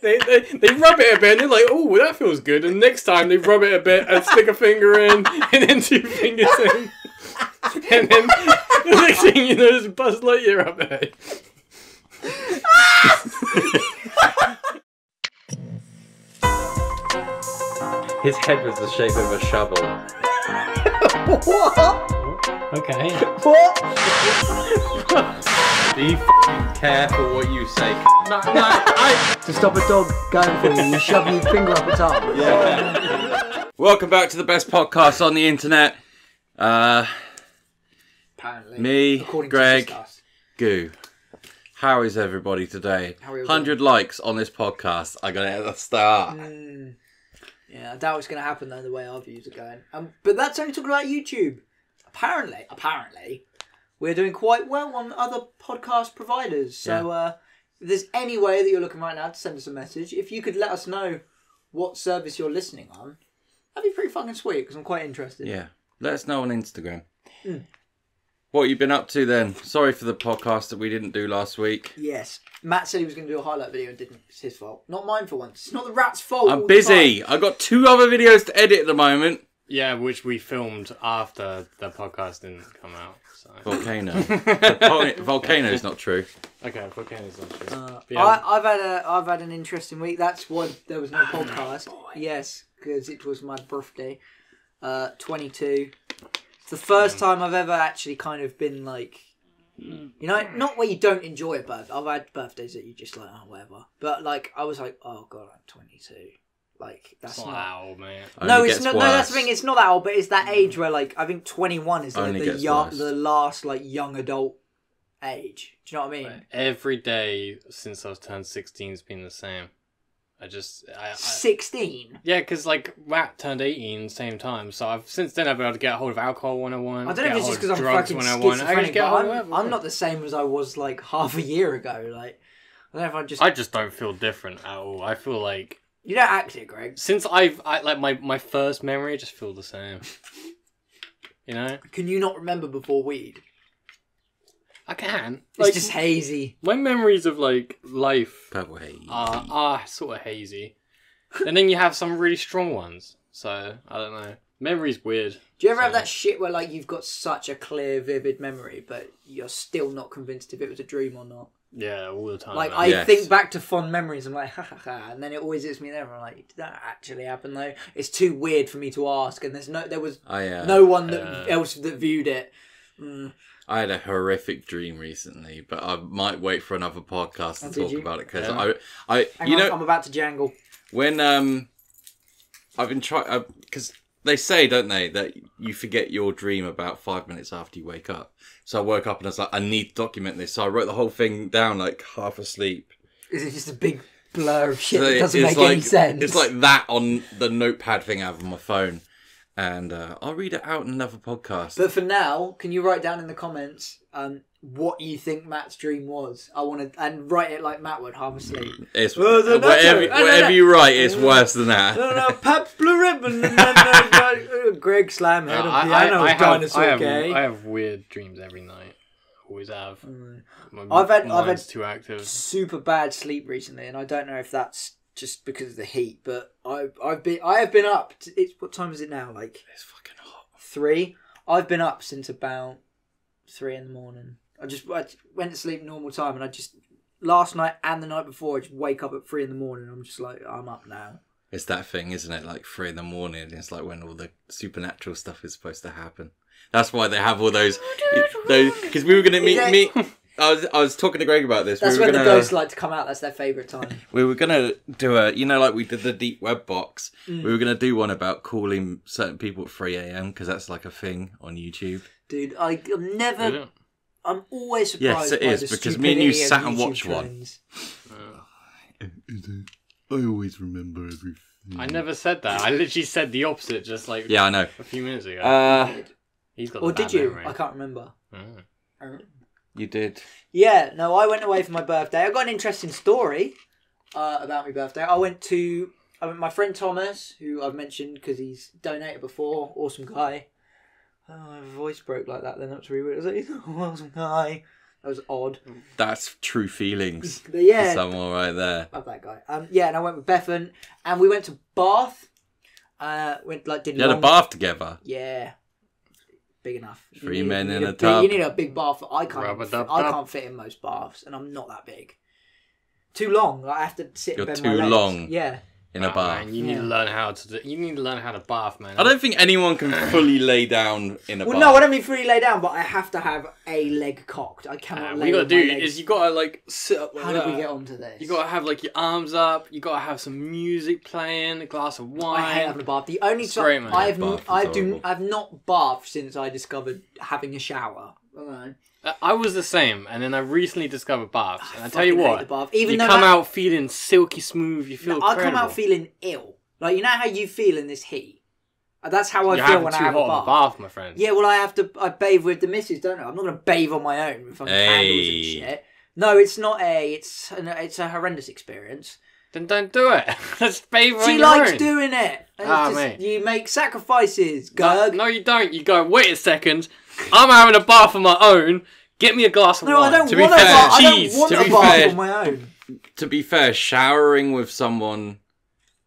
they rub it a bit and they're like, oh, that feels good. And next time they rub it a bit and stick a finger in and then 2 fingers in. And then the next thing you know, there's Buzz Lightyear up there. His head was the shape of a shovel. What? Okay. What? Do you f***ing care for what you say? No, To stop a dog going for you, you shove your finger up its arm. Yeah. Welcome back to the best podcast on the internet. Apparently. Me, According Greg, to Discuss. Goo. How is everybody today? How are we all 100 likes on this podcast. I'm going to hit the start. Yeah, I doubt it's going to happen though, the way our views are going. But that's only talking about YouTube. Apparently, we're doing quite well on other podcast providers. So if there's any way that you're looking right now to send us a message, if you could let us know what service you're listening on, that'd be pretty fucking sweet, because I'm quite interested. Yeah. Let us know on Instagram. What you been up to then? Sorry for the podcast that we didn't do last week. Yes. Matt said he was going to do a highlight video and didn't. It's his fault. Not mine for once. It's not the rat's fault. I'm busy. I've got 2 other videos to edit at the moment. Yeah, which we filmed after the podcast didn't come out. So. Volcano. Volcano's not true. Okay, Volcano's not true. Yeah. I've had an interesting week. That's why there was no podcast. Yes, because it was my birthday. 22. It's the first time I've ever actually kind of been like, you know, not where you don't enjoy a birthday. I've had birthdays that you just like, oh, whatever. But like, I was like, oh god, I'm 22. Like, that's not that old, man. No, it's not. No, that's the thing. It's not that old, but it's that age where, like, I think 21 is like the last like young adult age. Do you know what I mean? Right. Every day since I was turned 16 has been the same. I 16. Yeah, because like Rat turned 18 at the same time, so since then I've been able to get a hold of Alcohol 101. I don't know if it's just because I'm fucking schizophrenic, but I'm not the same as I was like half a year ago. Like, I don't know if I just don't feel different at all. I feel like. You don't act it, Greg. Since I like my first memory, I just feel the same. You know? Can you not remember before weed? I can. It's just hazy. My memories of like life Purple haze. are sort of hazy. And then you have some really strong ones. So I don't know. Memory's weird. Do you ever have that shit where like you've got such a clear, vivid memory, but you're still not convinced if it was a dream or not? Yeah, all the time. Like, I think back to fond memories, I'm like, ha ha ha, and then it always hits me there, and I'm like, did that actually happen though? It's too weird for me to ask, and there was no one else that viewed it. I had a horrific dream recently, but I might wait for another podcast to talk about it, because I'm about to jangle. When, I've been trying, because they say, don't they, that you forget your dream about 5 minutes after you wake up. So I woke up and I was like, I need to document this. So I wrote the whole thing down like half asleep. Is it just a big blur of shit that doesn't make any sense? It's like that on the notepad thing I have on my phone. And I'll read it out in another podcast. But for now, can you write down in the comments what you think Matt's dream was? I want to, and write it like Matt would, half asleep. It's, whatever you write, it's worse than that. Perhaps Blue Ribbon. Greg Slamhead of piano dinosaur gay. I have weird dreams every night. Always have. I've had too active. Super bad sleep recently, and I don't know if that's just because of the heat, but I have been up. What time is it now? Like, it's fucking hot. 3. I've been up since about 3 in the morning. I went to sleep normal time, and last night and the night before, I just wake up at 3 in the morning. And I'm just like, I'm up now. It's that thing, isn't it? Like 3 in the morning. It's like when all the supernatural stuff is supposed to happen. That's why they have all those. Because we were going to meet. I was talking to Greg about this. That's when the ghosts like to come out. That's their favourite time. We were going to do like we did the deep web box. We were going to do one about calling certain people at 3 a.m. because that's like a thing on YouTube. Dude, I'm never. Yeah. I'm always surprised. Yes, it is, because me and you sat and watched one. I always remember everything. I never said that. I literally said the opposite just like I know. A few minutes ago. He's got. Or did you? Memory. I can't remember. You did. Yeah, no, I went away for my birthday. I got an interesting story about my birthday. I went my friend Thomas, who I've mentioned because he's donated before. Awesome guy. Oh, my voice broke like that then. That's really weird. I was like, awesome guy. That was odd. That's true feelings. But yeah, Someone right there. love that guy. Yeah, and I went with Bethan, and we went to Bath. Did You had a bath together. Yeah, big enough. Three men in a tub. You need a big bath. I can't fit in most baths, and I'm not that big. Too long. I have to sit You're and bend too my legs. long. Yeah. In a bath. Man, you need to learn how to. You need to learn how to bath, man. I don't think anyone can fully lay down in a bath. Well, no, I don't mean fully lay down, but I have to have a leg cocked. I cannot lay what you gotta with my do legs. is you gotta like sit up like How that. did we get onto this? You gotta have like your arms up. You gotta have some music playing, a glass of wine. I hate having a bath. The only It's great, time man. I've not bathed since I discovered having a shower. I don't know. I was the same, and then I recently discovered baths. And I tell fucking you hate what, the bath. Even you though come that- out feeling silky smooth. You feel. I come incredible. out feeling ill. Like, you know how you feel in this heat? That's how I You're feel having when I too have hot a of bath. my friend. Yeah, well, I bathe with the missus, don't I? I'm not going to bathe on my own with fucking candles and shit. No, it's not it's a horrendous experience. Then don't do it. Let's bathe on She your likes own. doing it. And Ah, it's mate. You make sacrifices, No, Gerg. no, you don't. You go, wait a second. I'm having a bath on my own. Get me a glass of No, wine. I don't To be want a fair, bath. I cheese, don't want to a be bath fair. on my own. To be fair, showering with someone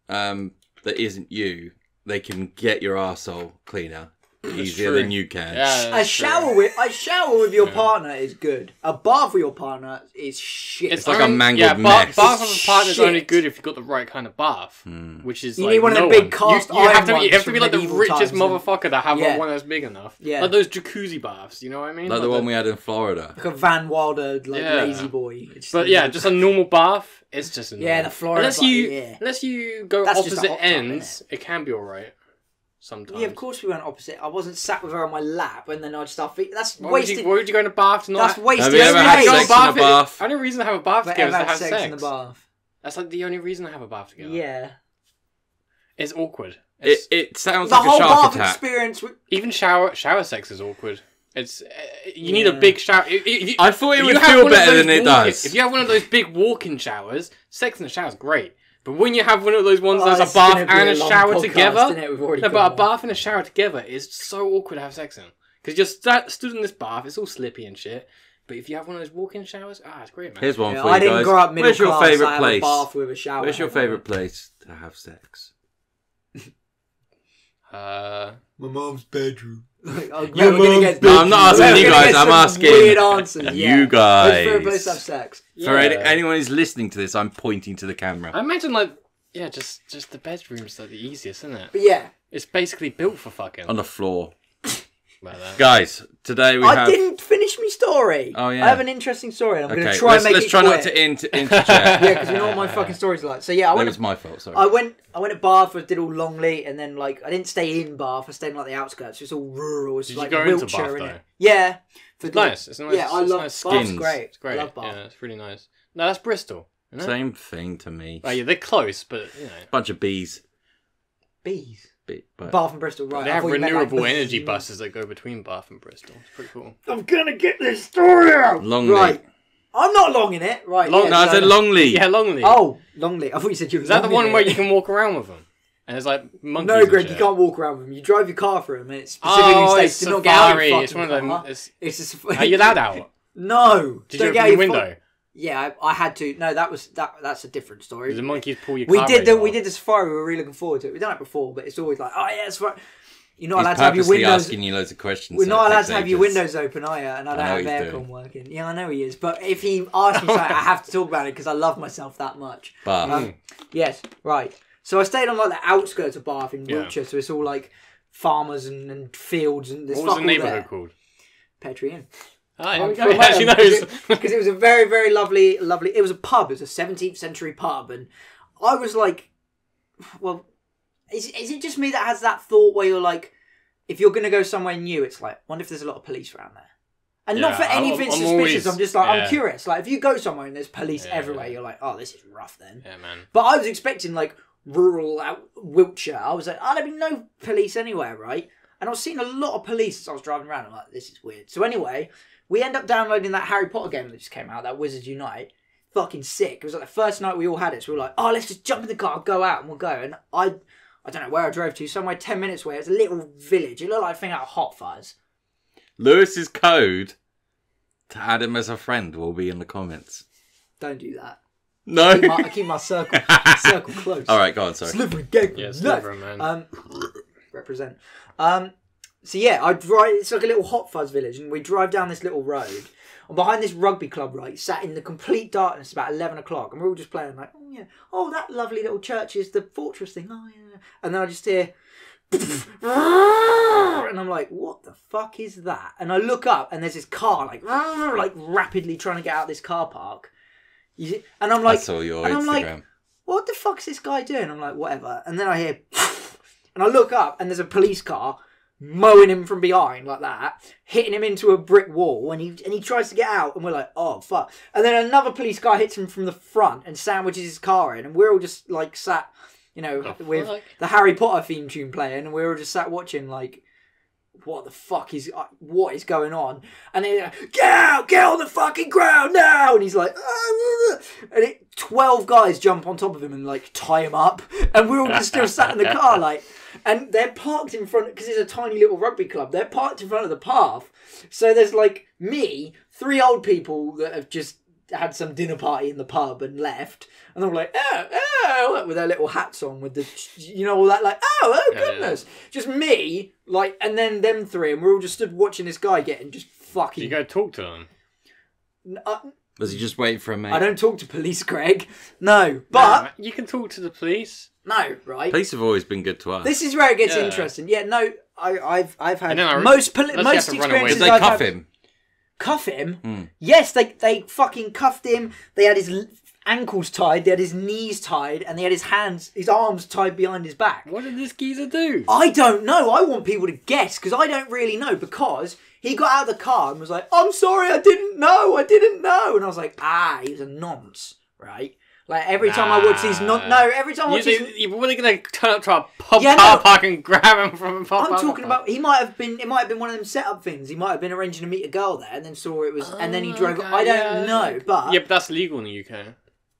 that isn't you, they can get your arsehole cleaner easier true. than you can. Yeah, A that's true. shower with your partner is good. A bath with your partner is shit. It's like a mangled Bath mess. with a partner is Shit. only good if you've got the right kind of bath, which is You like need one of no them big one. cast You have iron to be, you have ones to be from like the medieval richest times and- motherfucker to have Yeah. one that's big enough. Yeah. Like those jacuzzi baths. You know what I mean? Like the one we had in Florida. like a Van Wilder, Yeah. lazy boy. It's But yeah, just a normal bath. It's just a Yeah, normal. the Florida Unless bath, you yeah. unless you go That's just a opposite hot tub, ends, it can be alright. Sometimes. Yeah, of course we went opposite. I wasn't sat with her on my lap and then I'd start feeling. That's Why would, wasted. why would you go in a bath to not That's have... wasted Have you ever had space. sex in a bath? Only reason to have a bath But together is ever to had have sex sex. in the bath. That's like the only reason to have a bath together. Yeah. It's awkward. It sounds The like a whole shark bath attack. experience. Even shower sex is awkward. It's you need a big shower. I thought it If would you have feel one of better those than it walk- does. If you have one of those big walk-in showers, sex in the shower is great. But when you have one of those ones Oh, that's this a bath is gonna be and a a long shower podcast, together, isn't it? We've already no, gone but a on. bath and a shower together is so awkward to have sex in because you're stood in this bath, it's all slippy and shit. But if you have one of those walk-in showers, it's great, man. Here's one Yeah, for you I didn't guys. grow up middle Where's your class. I favourite had place? a bath with a shower. Where's your favourite place to have sex? My mom's bedroom. Your mom's No, I'm not asking you guys. I'm asking weird answers. you Yeah. guys. Where's your favourite place to have sex? For anyone who's listening to this, I'm pointing to the camera. I imagine just the bedroom's like the easiest, isn't it? But yeah, It's basically built for fucking. On the floor. Like that. Guys, today we I have... didn't finish my story. Oh, yeah. I have an interesting story. And I'm going Okay, to try and make let's it try quick. not to interject. Yeah, because you know what my fucking stories are like. So yeah, I That went. was my fault, sorry. I went to Bath. I did all Longley, and then like I didn't stay in Bath. I stayed in like the outskirts. It's all rural. It's Did you like go into Wiltshire, Bath, innit? though? Yeah, for It's nice. It's nice. Yeah, I it's love nice. Bath's Skins. great. It's great. I love Bath. Yeah, it's really nice. No, that's Bristol. Isn't it? Same thing to me. Oh, yeah, they're close, but you know. Bunch of bees. Bees. But Bath and Bristol, right? They I have thought you meant, like, renewable bees. energy buses that go between Bath and Bristol. It's pretty cool. I'm gonna get this story out. Longley. Right. I'm not long in it. Right. Long- yeah, No, I said Longley. Yeah, Longley. Oh, Longley. I thought you said you were Is that the long one in where it. you can walk around with them? And there's like monkeys. No, and Greg, shit. you can't walk around with them. You drive your car through them, and it specifically Oh, states it's to not get out safari. your fucking It's one of them. car. It's... It's just. Are you allowed out? No. Did Don't you get open out the your window? Yeah, I had to. No, that's a different story. Did the monkeys pull your We car? did over? the safari. We were really looking forward to it. We've done it before, but it's always like, oh yeah, it's right. You're not He's allowed to have your purposely windows. asking you loads of questions. We're so not it allowed takes to have your ages. windows open, are you? And I don't I know have he's aircon doing. working. Yeah, I know he is. But if he asks me something, I have to talk about it because I love myself that much. Bath. Yes, right. So I stayed on like the outskirts of Bath in Yeah. Wiltshire, so it's all like farmers and fields and there's What was fuck the all neighbourhood there. called? Petrie Inn. Ah, here we go. From He actually home, knows. because it was a very, very lovely. It was a pub. It was a 17th century pub, and I was like, well, is it just me that has that thought where you're like, if you're gonna go somewhere new, it's like, wonder if there's a lot of police around there, and not for Yeah, anything I'm suspicious. always- I'm just like, yeah. I'm curious. Like, if you go somewhere and there's police Yeah, everywhere, yeah. you're like, oh, this is rough then. Yeah, man. But I was expecting like rural Wiltshire. I was like, oh, there'd be no police anywhere, right? And I was seeing a lot of police as I was driving around. I'm like, this is weird. So anyway, we end up downloading that Harry Potter game that just came out, that Wizards Unite. Fucking sick. It was like the first night we all had it. So we were like, oh, let's just jump in the car, go out, and we'll go. And I don't know where I drove to, somewhere 10 minutes away. It was a little village. It looked like a thing out of Hot Fuzz. Lewis's code to add him as a friend will be in the comments. Don't do that. No. I keep my circle close. All right, go on. Sorry. Slippery gang. Yeah, slippery, man. Represent. So yeah, it's like a little hot fuzz village, and we drive down this little road. And behind this rugby club, right, sat in the complete darkness about 11 o'clock, and we're all just playing like, oh yeah, oh that lovely little church is the fortress thing, oh yeah. And then I just hear, and I'm like, what the fuck is that? And I look up, and there's this car like rapidly trying to get out of this car park. And I'm like, I saw your and Instagram. I'm like, what the fuck's this guy doing? I'm like, whatever. And then I hear, and I look up, and there's a police car mowing him from behind like that, hitting him into a brick wall, and he tries to get out, and we're like, oh fuck. And then another police car hits him from the front and sandwiches his car in, and we're all just like sat, with the Harry Potter theme tune playing, and we're all just sat watching like, what is going on? And they're like, get on the fucking ground now! And he's like, and 12 guys jump on top of him and like tie him up, and we're all just still sat in the car like. And they're parked in front, because it's a tiny little rugby club, they're parked in front of the path. So there's like me, 3 old people that have just had some dinner party in the pub and left. And they're like, oh, with their little hats on with the, all that like, oh goodness. Yeah. Just me, like, and then them 3, and we're all just stood watching this guy getting just fucking... Do you go talk to them? Was he just waiting for a mate? I don't talk to police, Greg. No, but... You can talk to the police. No, right? Police have always been good to us. This is where it gets interesting. Yeah, no, I've had Unless most you have to run away. experiences. Did they cuff him? Cuff him? Yes, they fucking cuffed him. They had his ankles tied, they had his knees tied, and they had his arms tied behind his back. What did this geezer do? I don't know. I want people to guess, because I don't really know, because he got out of the car and was like, I'm sorry, I didn't know. And I was like, he was a nonce, right? Like, every time I watch these... every time I watch these... You're really going to turn up to a car park and grab him from a pub? I'm talking about... It might have been one of them setup things. He might have been arranging to meet a girl there and then saw it was... and then he drove... Okay, I don't know, but... Yeah, but that's legal in the UK.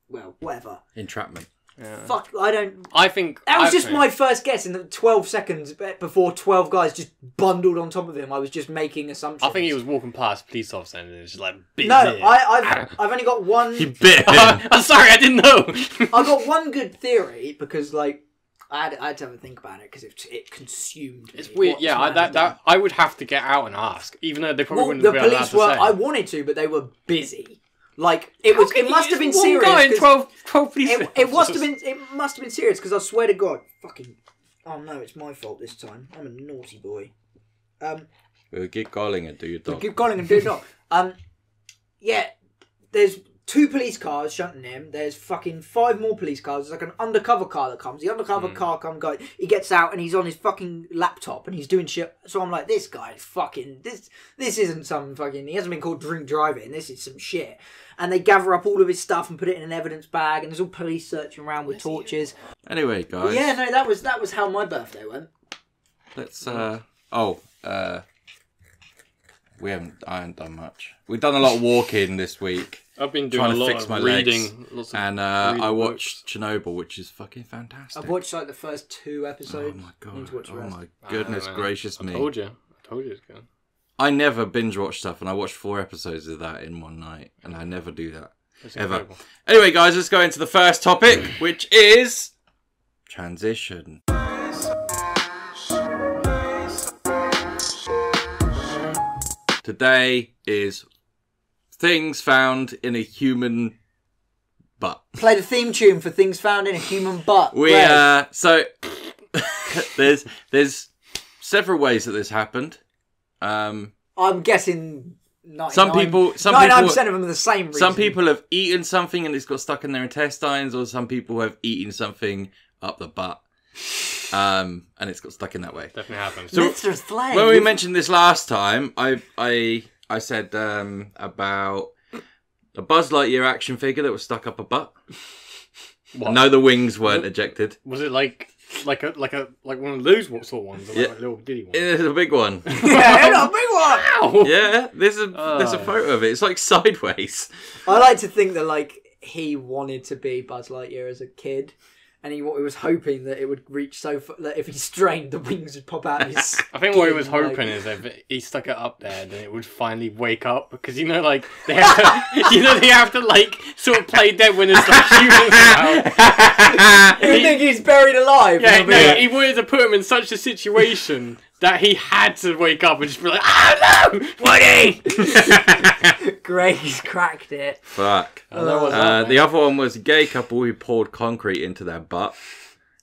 Well, whatever. Entrapment. Yeah. Fuck, I don't... I think... That was just my first guess in the 12 seconds before 12 guys just bundled on top of him. I was just making assumptions. I think he was walking past a police officer and it was just like... I've only got one... He bit him. I'm sorry, I didn't know. I got one good theory because, like, I had to have a think about it because it consumed me. It's weird, yeah. I would have to get out and ask, even though they probably wouldn't the be allowed police to were... say. I wanted to, but they were busy. Like, it must have been One serious. guy and 12 police It must have been serious because I swear to God, fucking. Oh no, it's my fault this time. I'm a naughty boy. We'll keep calling and do your dog. Keep calling and do your dog. Yeah, there's 2 police cars shunting him. There's fucking 5 more police cars. There's like an undercover car that comes. The undercover car guy. He gets out and he's on his fucking laptop and he's doing shit. So I'm like, this guy is fucking... This isn't some fucking... He hasn't been called drink driving. This is some shit. And they gather up all of his stuff and put it in an evidence bag. And there's all police searching around with torches. Anyway, guys. But yeah, no, that was how my birthday went. Let's... I haven't done much. We've done a lot of walking this week. I've been doing a lot of reading. And I watched Chernobyl, which is fucking fantastic. I've watched like the first 2 episodes. Oh my god. Oh my goodness gracious me. I told you it's good. I never binge watch stuff, and I watched 4 episodes of that in one night, and I never do that. It's ever. Incredible. Anyway, guys, let's go into the first topic, which is transition. Today is things found in a human butt. Play the theme tune for things found in a human butt. So there's several ways that this happened. I'm guessing 99% some people of them are the same reason. Some people have eaten something and it's got stuck in their intestines, or some people have eaten something up the butt. And it's got stuck in that way. Definitely happens. So when we mentioned this last time, I said about a Buzz Lightyear action figure that was stuck up a butt. What? No, the wings weren't ejected. Was it like one of those sort of ones, or like a little diddy one? It's a big one. Yeah, a big one. Ow! Yeah, there's a photo of it. It's like sideways. I like to think that like he wanted to be Buzz Lightyear as a kid. and he was hoping that it would reach so far that if he strained, the wings would pop out of his I think what he was skin, hoping is if he stuck it up there, then it would finally wake up, because you know, like they have to, they have to like sort of play dead when it's like humans now. You think he's buried alive? Yeah, no, he wanted to put him in such a situation that he had to wake up and just be like, "Oh no, Woody!" Greg's cracked it. Fuck. The other one was a gay couple who poured concrete into their butt,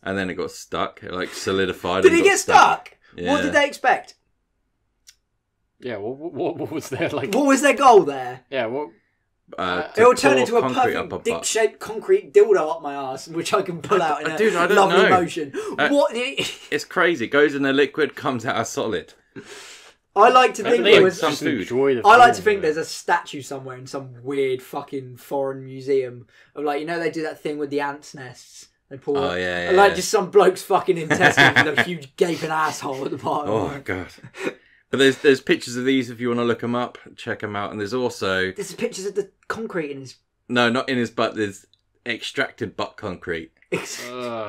and then it got stuck. It like solidified. Did he get stuck? Yeah. What did they expect? Yeah, what was there like? What was their goal there? Yeah, what? It will turn into a concrete up perfect a butt. dick-shaped concrete dildo up my ass, which I can pull out in a Dude, I don't lovely know. motion. What? It's crazy. It goes in a liquid, comes out as solid. I like to think there was. some food. I like to think there's a statue somewhere in some weird fucking foreign museum of like, you know, they do that thing with the ants' nests. They pour just some bloke's fucking intestines with a huge gaping asshole at the bottom. Oh god. But there's pictures of these if you want to look them up, check them out. And there's also pictures of the concrete in his. No, not in his butt. There's extracted butt concrete. I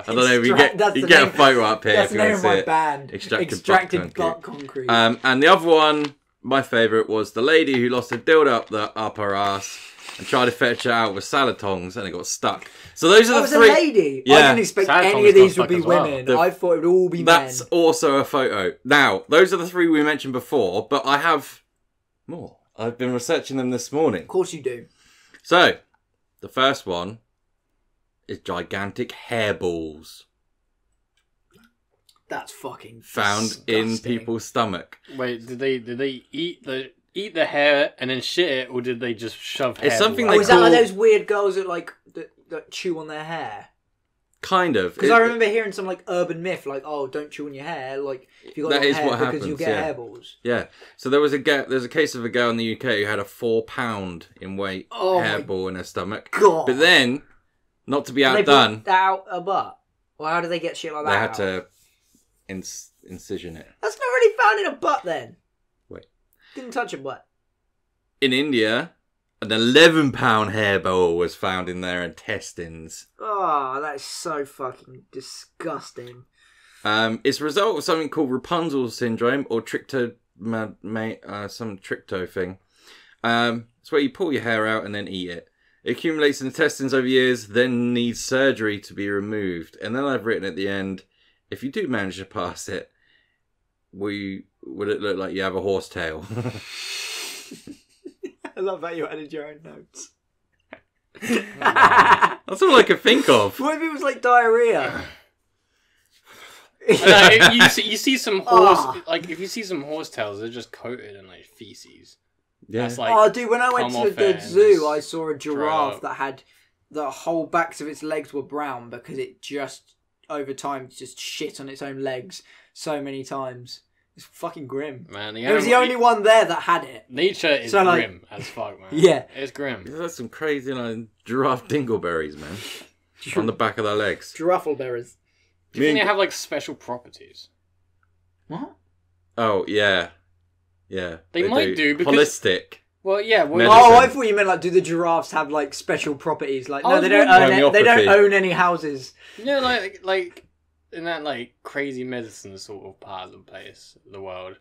don't know if you get a photo up here That's if the you name want of to see my it. band. Extracted butt concrete. And the other one, my favourite, was the lady who lost a dildo up her ass and tried to fetch it out with salad tongs and it got stuck. So those are the three. A lady. Yeah. I didn't expect Salad any tongs of these got would be stuck as well. women. I thought it would all be men. That's also a photo. Now, those are the three we mentioned before, but I have more. I've been researching them this morning. Of course you do. So, the first one is gigantic hairballs That's fucking found disgusting. in people's stomach. Wait, did they eat the hair and then shit it, or did they just shove hair? It's something Oh, they is that like call- those weird girls that chew on their hair? Kind of. Because I remember hearing some like urban myth, like, oh, don't chew on your hair, like if you got That long is hair what because happens, you'll get yeah. hairballs. Yeah. So there's a case of a girl in the UK who had a 4-pound in weight hairball in her stomach. God. But then, not to be They outdone, put that out a butt. Well, how do they get shit like that? they had out? to incision it. That's not really found in a butt then. Wait. Didn't touch a butt. In India, an 11-pound hairball was found in their intestines. Oh, that is so fucking disgusting. It's a result of something called Rapunzel syndrome or some trichto thing. It's where you pull your hair out and then eat it. It accumulates in the intestines over years, then needs surgery to be removed. And then I've written at the end, if you do manage to pass it, would it look like you have a horse tail? I love how you added your own notes. That's all I could think of. What if it was like diarrhea? You see some horse, like if you see some horse tails, they're just coated in like feces. Yeah. That's like, Oh, dude, when I went come to off the it and zoo, just I saw a throw it giraffe up. that had the whole backs of its legs were brown because it just, over time, just shit on its own legs so many times. It's fucking grim. man, It was the only one there that had it. nature is So, like- grim as fuck, man. Yeah. It's grim. That's some crazy giraffe dingleberries, man. On the back of their legs. Giraffleberries. Do you think they have like special properties? What? Oh, yeah. Yeah. They might do, because- Holistic. Well, yeah. Well, Medicine. Oh, I thought you meant like, do the giraffes have like special properties? Like, I no, was they don't wondering- own. They don't Homeopathy. own any houses. you know, like in that like crazy medicine sort of part of the place, the world.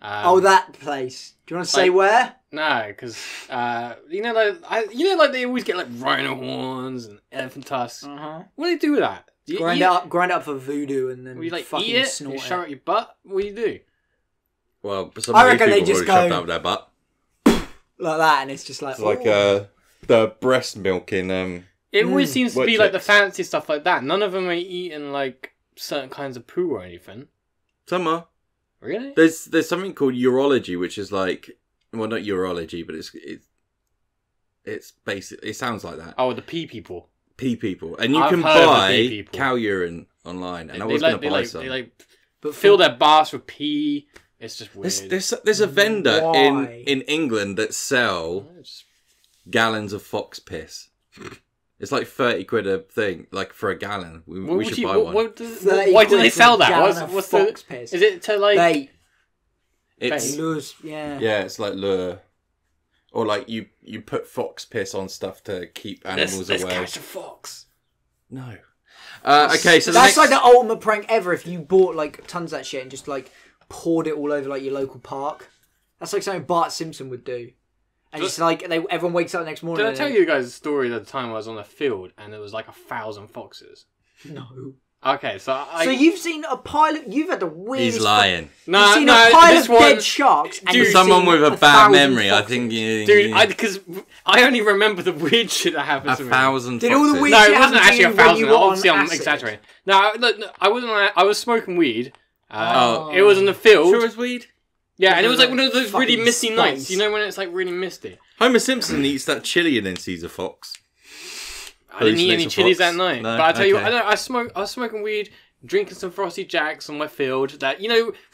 Oh, that place. Do you want to say like- where? No, because like they always get like rhino horns and elephant tusks. Uh-huh. What do they do with that? Do you Grind eat it up for voodoo, and then Will you like fucking eat it? snort You it. shove it up your butt? What do you do? Well, some I of these reckon they people just probably shoved go- that up their butt. Like that, and it's just like, It's like ooh. the breast milk in It always seems to What be like the chicks? fancy stuff like that. None of them are eating like certain kinds of poo or anything. some are. Really? There's something called urology, which is like, well, not urology, but it's basically, it sounds like that. Oh, the pee people. Pee people, and you I've can heard of the buy pee people. cow urine online, and I They was going to buy some. They But fill their baths with pee. It's just weird. There's a vendor Why? in England that sell It's- gallons of fox piss. It's like 30 quid a thing, like for a gallon. We would should you- buy one. why do they sell that? What's the? fox piss? Is it to like? Bait. It's Lures, yeah. yeah, it's like lure, or like you put fox piss on stuff to keep animals Let's away. catch a fox. No, Okay, so that's like the ultimate prank ever. If you bought like tons of that shit and just like poured it all over like your local park, that's like something Bart Simpson would do. And it's like everyone wakes up the next morning. Did I tell you guys a story at the time I was on a field and there was like 1,000 foxes? No. Okay, so So you've seen a pile of... You've had the weirdest... He's lying. You've seen a pile of dead sharks. And Dude, you've someone seen with a 1,000 bad memory. foxes. I think you... Dude, because I only remember the weird shit that happened to me. 1,000 Did all the foxes. weird No, shit it wasn't happen to actually you when 1,000. you were on Obviously, I'm acid? exaggerating. No, look, I wasn't. I was smoking weed. It was in the field. Sure as weed? Yeah, and it was like one of those really Fucking misty spice. nights. You know when it's like really misty. Homer Simpson eats that chili and then sees a fox. I didn't eat any Hallucinates a chilies fox? that night. No? But I tell you, Okay. what, I was smoking weed, drinking some Frosty Jacks on my field. That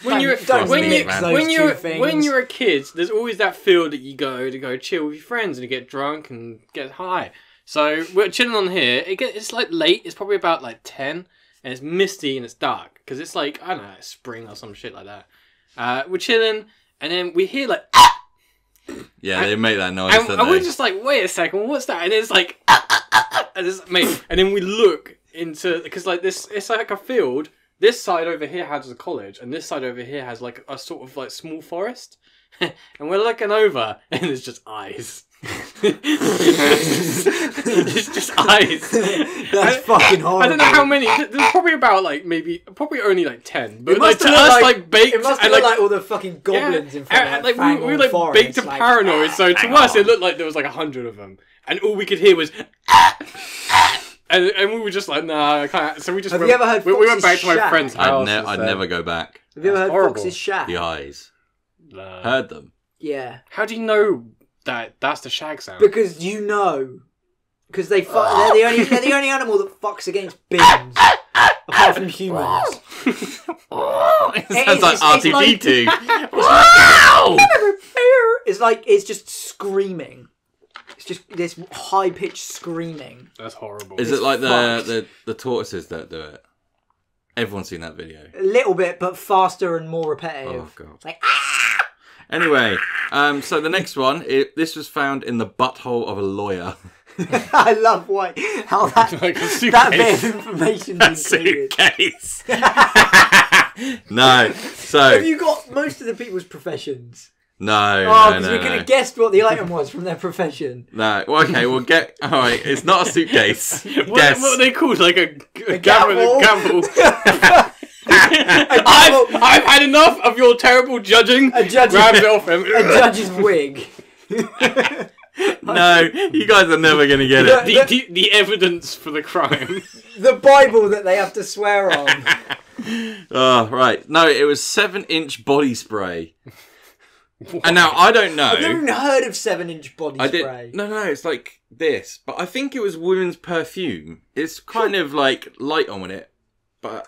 when you're Don't mix those two things. when you're a kid, there's always that field that you go to chill with your friends and you get drunk and get high. So we're chilling on here. It's like late. It's probably about like 10, and it's misty and it's dark because it's like I don't know, it's spring or some shit like that. We're chilling, and then we hear like. Yeah, they make that noise, don't And we're they? just like, wait a second, what's that? And it's like, and then we look into, because like this, it's like a field. This side over here has a college, and this side over here has like a sort of like small forest. And we're looking over, and there's just eyes. It's just eyes. That's fucking horrible. I don't know how many. There's probably about like probably only like 10. But It like must to have us, looked like baked. It must and, have looked like all the fucking goblins in front of like that we were like forest, baked to like, paranoid. So to us, it looked like there was like 100 of them, and all we could hear was. And we were just like, nah, I can't. So we just Have went, you ever heard we went back Fox's to my Shack? friend's house. I'd never go back. Have you ever heard horrible. Fox's Shack? The eyes. Nah. Heard them. Yeah. How do you know that that's the shag sound? Because you know. Because they're the only animal that fucks against bins. Apart from humans. It It sounds is, like it's R2D2. It's just screaming. It's just this high pitched screaming. That's horrible. Is it like the tortoises that do it? Everyone's seen that video. A little bit, but faster and more repetitive. Oh, God. It's like, ah! Anyway, so the next one, this was found in the butthole of a lawyer. I love how that, Like a that bit suitcase. of information is included. Suitcase. No, so Have you got most of the people's professions? no, Oh, no, because no, we could no. have guessed what the item was from their profession. No, well, okay, we'll get. All right, it's not a suitcase. What are they called? Like a gavel. gavel. I've had enough of your terrible judging. A judge- Grabs it off him. A judge's wig. No, you guys are never gonna get it. The evidence for the crime. The Bible that they have to swear on. Oh, right. No, it was 7-inch body spray. And now I don't know. I've never even heard of 7-inch body I did. spray. No, it's like this. But I think it was women's perfume. It's kind of like light on it. But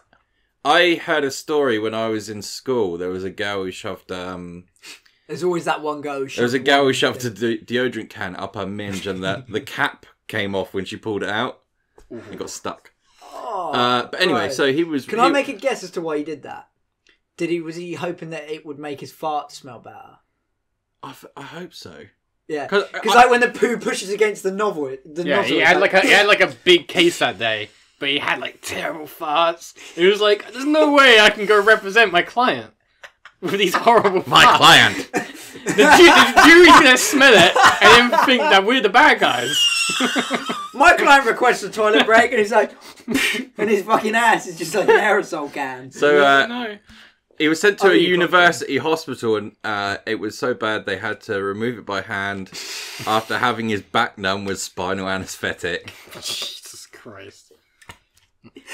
I heard a story when I was in school. There was a girl who shoved. There's always that one girl. There was a girl who shoved a deodorant can up her minge, and the cap came off when she pulled it out. It got stuck. Oh, But anyway, right. so he was. Can I make a guess as to why he did that? Was he hoping that it would make his fart smell better? I hope so. Yeah, 'Cause because like when the poo pushes against the novel, Yeah, he had like a big case that day, but he had like terrible farts. He was like, "There's no way I can go represent my client with these horrible farts." My client. The jury's gonna smell it and then think that we're the bad guys. My client requests a toilet break, and he's like, and his fucking ass is just like an aerosol can. So No. he was sent to Oh, a you got university hospital, and it was so bad they had to remove it by hand after having his back numb with spinal anaesthetic. Jesus Christ.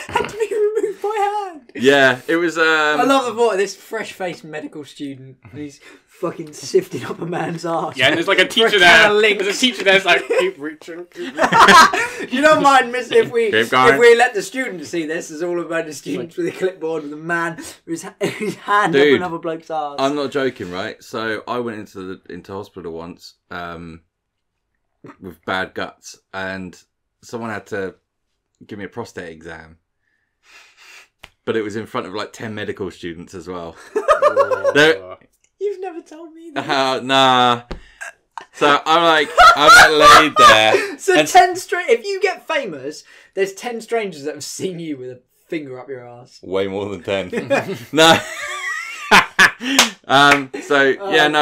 Had to be removed by hand. Yeah, it was. I love the thought of this fresh-faced medical student. He's fucking sifting up a man's arse. Yeah, and there's like a teacher can there. of link. There's a teacher there's like, keep reaching. Keep reaching. You don't mind, miss, if we Keep going. let the students see this. It's all about the students with a clipboard with a man with his hand up Dude, another bloke's arse. I'm not joking, right? So I went into hospital once with bad guts, and someone had to give me a prostate exam. But it was in front of like 10 medical students as well. Oh. You've never told me that. Nah. So I'm laid there. So and 10 if you get famous, there's 10 strangers that have seen you with a finger up your ass. way more than 10. No.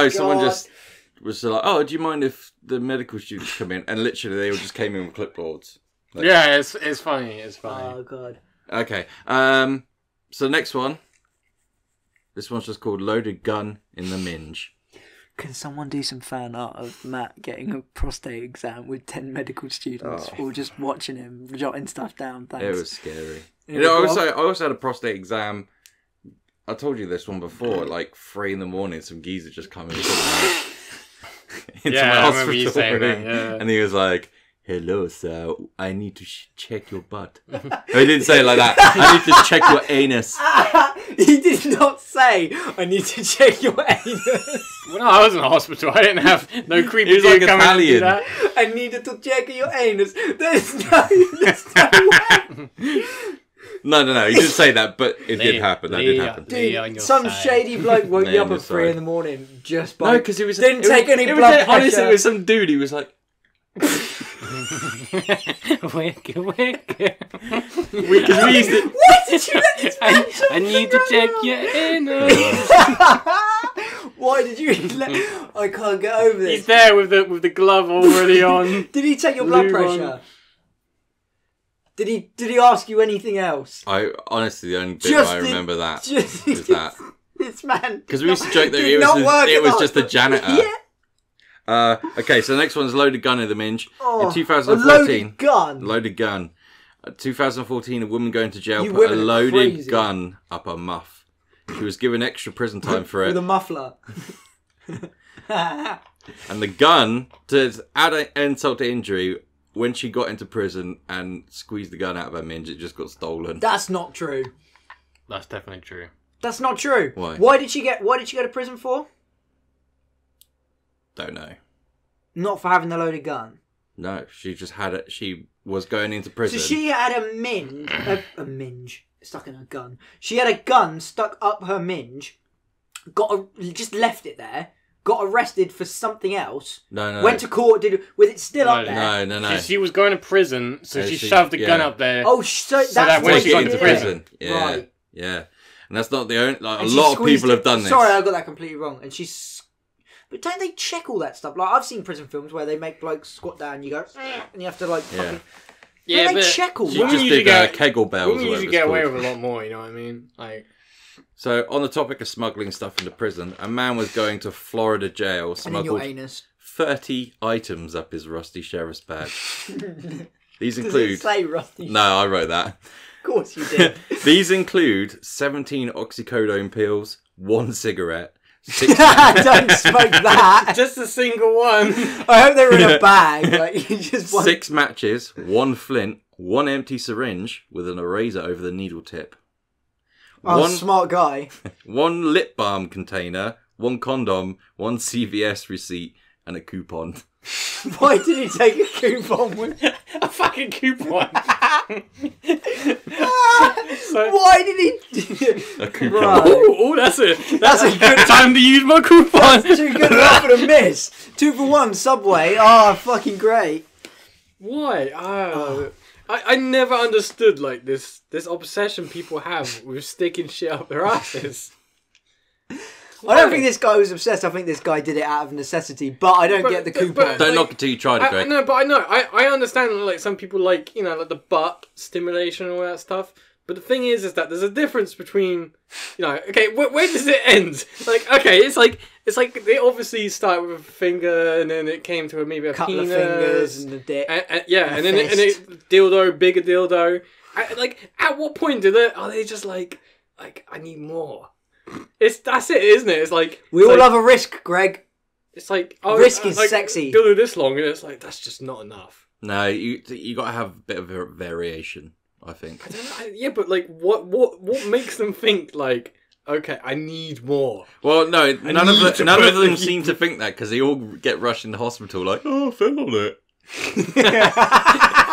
Someone just was like, "Oh, do you mind if the medical students come in?" And literally, they all just came in with clipboards. Like, yeah, it's funny. It's funny. Oh god. okay. So next one. This one's just called "Loaded Gun in the Minge." Can someone do some fan art of Matt getting a prostate exam with 10 medical students, or just watching him jotting stuff down? Thanks. It was scary. I also had a prostate exam. I told you this one before. At like 3 a.m, some geezer just come into my remember you saying room, that, and he was like, "Hello, sir. I need to check your butt." He didn't say it like that. I need to check your anus. He did not say, "I need to check your anus." Well, no, I was in a hospital. I didn't have no creepy He was dude like coming and do Italian. that. I needed to check your anus. There's no way. No. He didn't say that, but it did happen. That did happen. Dude, some shady bloke woke you up at 3 a.m. just by... No, because it was... Didn't take any blood pressure. Honestly, it was some dude. He was like... Wick. Because we used to... Why did you let this man I need to check your anus. Why did you let... I can't get over this. He's there with the glove already on. Did he take your blood Lube pressure? on. Did he ask you anything else? I honestly, the only bit Just I the- remember that Just was that. This man. Because we used to joke that did it not work was at just the the janitor. Yeah. Okay, so the next one's Loaded Gun in the Minge. Oh, In 2014... a loaded gun. Loaded gun. 2014, a woman going to jail You put a women are loaded crazy. gun up her muff. She was given extra prison time for it. With a muffler. And the gun, to add an insult to injury, when she got into prison and squeezed the gun out of her minge, it just got stolen. That's not true. That's definitely true. That's not true. Why? Why did she go to prison for? Don't know. Not for having the loaded gun. No, she just had it. She was going into prison. So she had a minge. A minge stuck in a gun. She had a gun stuck up her minge. Just left it there. Got arrested for something else. No. Went to court. With it still up there. No. She was going to prison, so she she- shoved the yeah. gun up there. Oh, so that's that when what she got did. into prison. Yeah. Right. Yeah. And that's not the only... Like, a And she lot of squeezed people it- have done this. Sorry, I got that completely wrong. And but don't they check all that stuff? Like, I've seen prison films where they make blokes squat down, you go, and you have to, like, fucking... Yeah, Don't they but check all She that? Women just usually did get- kegel bells. women or usually whatever get it's away called. with a lot more, you know what I mean? Like, So, on the topic of smuggling stuff into prison, a man was going to Florida jail, And in your smuggled anus. 30 items up his rusty sheriff's badge. These Does include... it say rusty? No, I wrote that. Of course you did. These include 17 oxycodone pills, 1 cigarette, 6... Don't smoke that. just a single one. I hope they were in a bag. Like, you just want... 6 matches, 1 flint, 1 empty syringe with an eraser over the needle tip. Oh, One- smart guy. 1 lip balm container, 1 condom, 1 CVS receipt, and a coupon. Why did he take a coupon with... A fucking coupon. Why did he... A coupon. Right. Oh, that's it. That's a good... Time to use my coupon. Too good enough for a miss. 2 for 1, Subway. Oh, fucking great. Why? I never understood like this obsession people have with sticking shit up their asses. I don't think this guy was obsessed. I think this guy did it out of necessity. But I don't get the coupon. Don't knock it till you tried it, Greg. No, but I know. I understand like some people like, you know, like the butt stimulation and all that stuff. But the thing is that there's a difference between, you know, okay, where does it end? Like, okay, it's like they obviously start with a finger and then it came to maybe a Couple penis, of fingers and the dick. and then it dildo, bigger dildo. Like, at what point are they just like I need more? That's it, isn't it? It's like We all love a risk, Greg. It's like Risk is like, sexy. Dildo this long, and it's like that's just not enough. No, you got to have a bit of variation, I think. Yeah, but like, what makes them think like, okay, I need more? Well, no, none of to them put- seem to think that because they all get rushed in the hospital like, oh, I fell on it.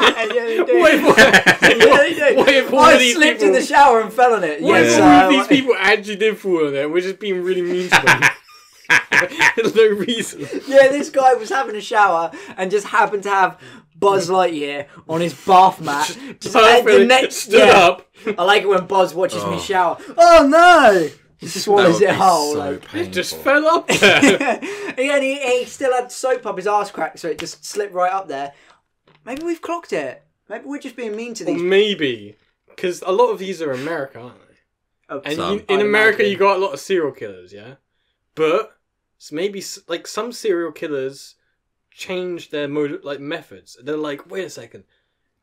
Yeah, they do. What if all I of these slipped people, in the shower and fell on it. What if Yes, all of these people actually did fall on it? And we're just being really mean to them. no reason. Yeah, this guy was having a shower and just happened to have Buzz Lightyear on his bath mat. Just stood up. I like it when Buzz watches me shower. Oh no! He swallows it whole. So It just fell up there. He still had soap up his arse crack, so it just slipped right up there. Maybe we've clocked it. Maybe we're just being mean to these. Or maybe. Because a lot of these are America, aren't they? Oh, And in America, you got a lot of serial killers, yeah? But maybe like some serial killers change their methods. They're like, wait a second.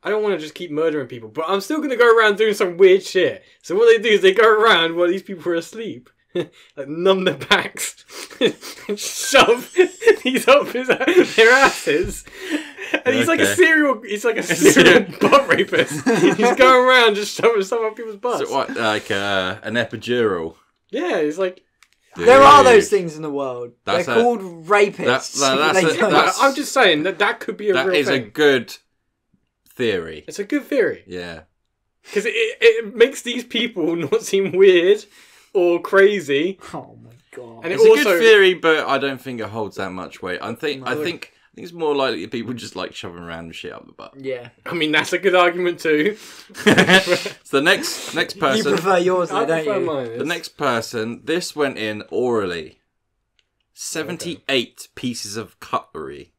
I don't want to just keep murdering people, but I'm still going to go around doing some weird shit. So what they do is they go around while these people are asleep. Like numb their backs and shove these up their asses. And he's like a serial butt rapist. He's going around just shoving stuff up people's butts. So what, like an epidural? Yeah, he's like... There are those things in the world. That's They're called rapists. I'm just saying that could be a real thing. That is a good theory. It's a good theory. Yeah. Because it makes these people not seem weird or crazy. Oh my god. And It's a good theory, but I don't think it holds that much weight. I think it's more likely that people just like shoving random shit up the butt. Yeah. I mean, that's a good argument too. So the next person... You prefer yours though, I don't prefer you? mine. The next person, this went in orally. 78 pieces of cutlery.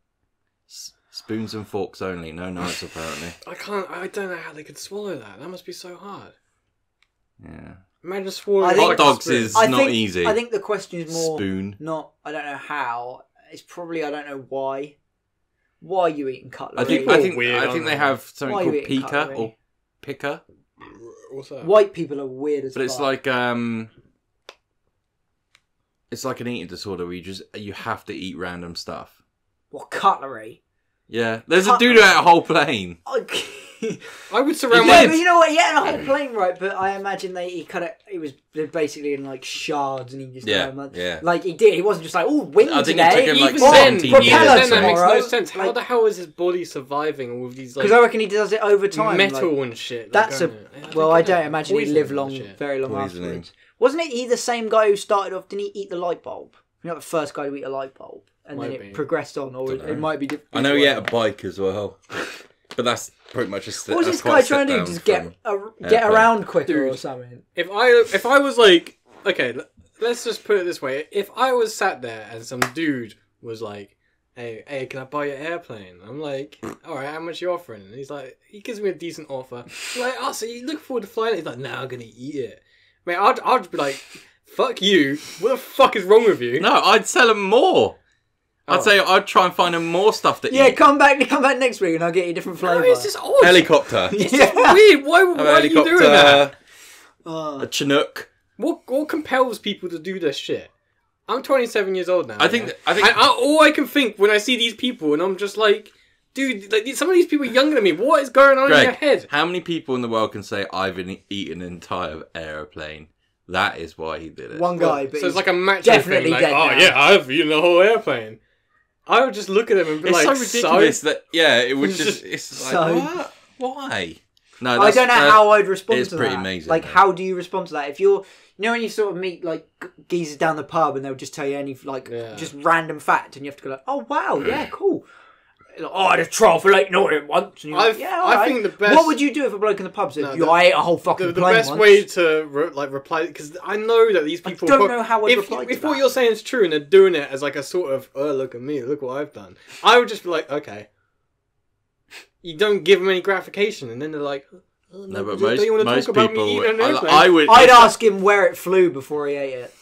Spoons and forks only, no knives apparently. I don't know how they could swallow that. That must be so hard. Yeah. Imagine swallowing Hot dogs is not easy. I think the question is more Spoon. not, I don't know how. It's probably, I don't know why. Why are you eating cutlery? I think they have something Why are you called eating pica cutlery? or picker. What's that? White people are weird as But it's fuck. like it's like an eating disorder where you have to eat random stuff. What, cutlery? Yeah. There's a dude who ate a whole plane. I would surround Yeah, my... but you know what? He had a whole plane, right? But I imagine he was basically in like shards, and he just like he did. He wasn't just like, oh, wind I think today. it took him like Even 17 then, years. propeller Then that makes no tomorrow. sense. How the hell is his body surviving all of these like Because I reckon he does it over time. metal like, and shit? that's like, I don't imagine he'd live poisoning long, and shit. very long Poisoning. afterwards. Wasn't it he the same guy who started off? Didn't he eat the light bulb? You're not the first guy to eat a light bulb, and Might then be. it progressed on, or it might be different. I know he ate a bike as well. But that's pretty much a What was this guy trying to do? Just get around quicker or something? If I was like, okay, let's just put it this way: if I was sat there and some dude was like, "Hey, can I buy your airplane?" I'm like, "All right, how much you offering?" And he's like, he gives me a decent offer. I'm like, "Oh, so you look forward to flying?" He's like, "No, I'm gonna eat it." Mate, I'd be like, "Fuck you! What the fuck is wrong with you?" No, I'd sell him more. Oh. I'd say I'd try and find him more stuff to Yeah, eat. come back next week, and I'll get you a different flavour. It's just odd. Helicopter. It's just weird. Why are you doing that? A Chinook. What compels people to do this shit? I'm 27 years old now. I think all I can think when I see these people, and I'm just like, dude, like some of these people are younger than me. What is going on in your head? How many people in the world can say I've eaten an entire airplane? That is why he did it. One guy, but So it's like a macho definitely thing. Like, dead oh now. yeah, I've eaten the whole airplane. I would just look at him and be It's like, so ridiculous that it would just. It's like So- what? Why? No, I don't know how I'd respond it's to pretty that. amazing, Like, though. how do you respond to that? If you're, when you sort of meet like geezers down the pub and they'll just tell you any just random fact, and you have to go like, oh wow, yeah, cool. Like, oh, I had a trial for late night once. And you're like, yeah, all I right. think the best. What would you do if a bloke in the pub said, I ate a whole fucking the plane best once? way to reply, because I know that these people don't know how I'd reply to if that. what you're saying is true and they're doing it as like a sort of, oh look at me, look what I've done, I would just be like, okay. You don't give them any gratification, and then they're like, oh, No, but don't you want to most talk about people. me eating an airplane? I would. I'd ask him where it flew before he ate it,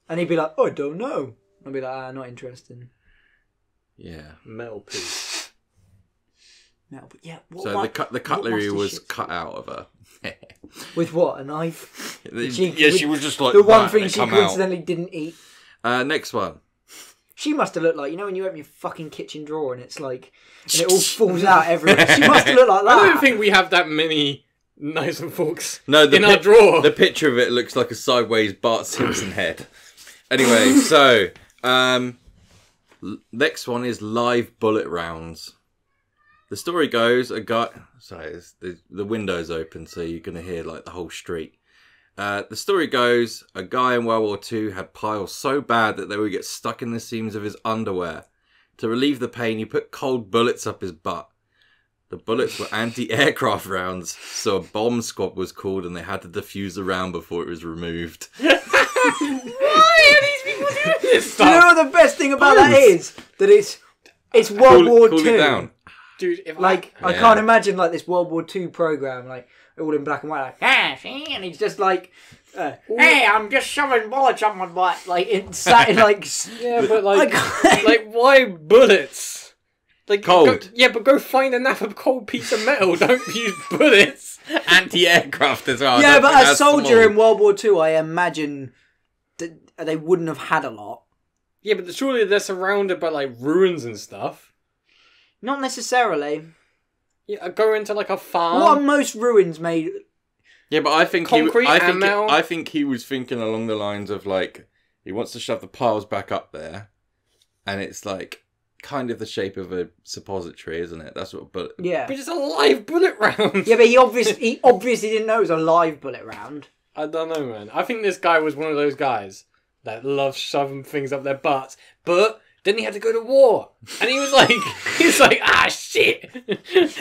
and he'd be like, oh, I don't know. I'd be like, not interested. Yeah. Metal piece. No, but yeah. So the cutlery was cut out of her. With what? A knife? She was just like The one that, thing and it she come out. coincidentally didn't eat. Next one. She must have looked like, when you open your fucking kitchen drawer and it's like, and it all falls out everywhere. She must have looked like that. I don't think we have that many knives and forks No, in our drawer. The picture of it looks like a sideways Bart Simpson head. Anyway, so next one is live bullet rounds. The story goes, a guy... Sorry, the window's open, so you're going to hear like the whole street. The story goes, a guy in World War II had piles so bad that they would get stuck in the seams of his underwear. To relieve the pain, he put cold bullets up his butt. The bullets were anti-aircraft rounds, so a bomb squad was called and they had to defuse the round before it was removed. Why are these people doing this Do stuff? you know what the best thing about that is? That it's World War Cool Two. it down. Dude, if Like, I Yeah. can't imagine, like, this World War II program, like, all in black and white, like, ah, see? And he's just like, hey, I'm just shoving bullets up my butt. Like, sat in, like... Yeah, but like, I- like why bullets? Like Cold. Go find a cold piece of metal. Don't use bullets. Anti-aircraft as well. I yeah, don't but think a that's soldier small. in World War II, I imagine that they wouldn't have had a lot. Yeah, but surely they're surrounded by like ruins and stuff. Not necessarily. Yeah, go into like a farm. What are most ruins made? Yeah, but I think Concrete and metal. I think he was thinking along the lines of like he wants to shove the piles back up there, and it's like kind of the shape of a suppository, isn't it? That's what. But Yeah. But it's a live bullet round. Yeah, but he obviously didn't know it was a live bullet round. I don't know, man. I think this guy was one of those guys that loves shoving things up their butts, but then he had to go to war, and he was like, ah, shit.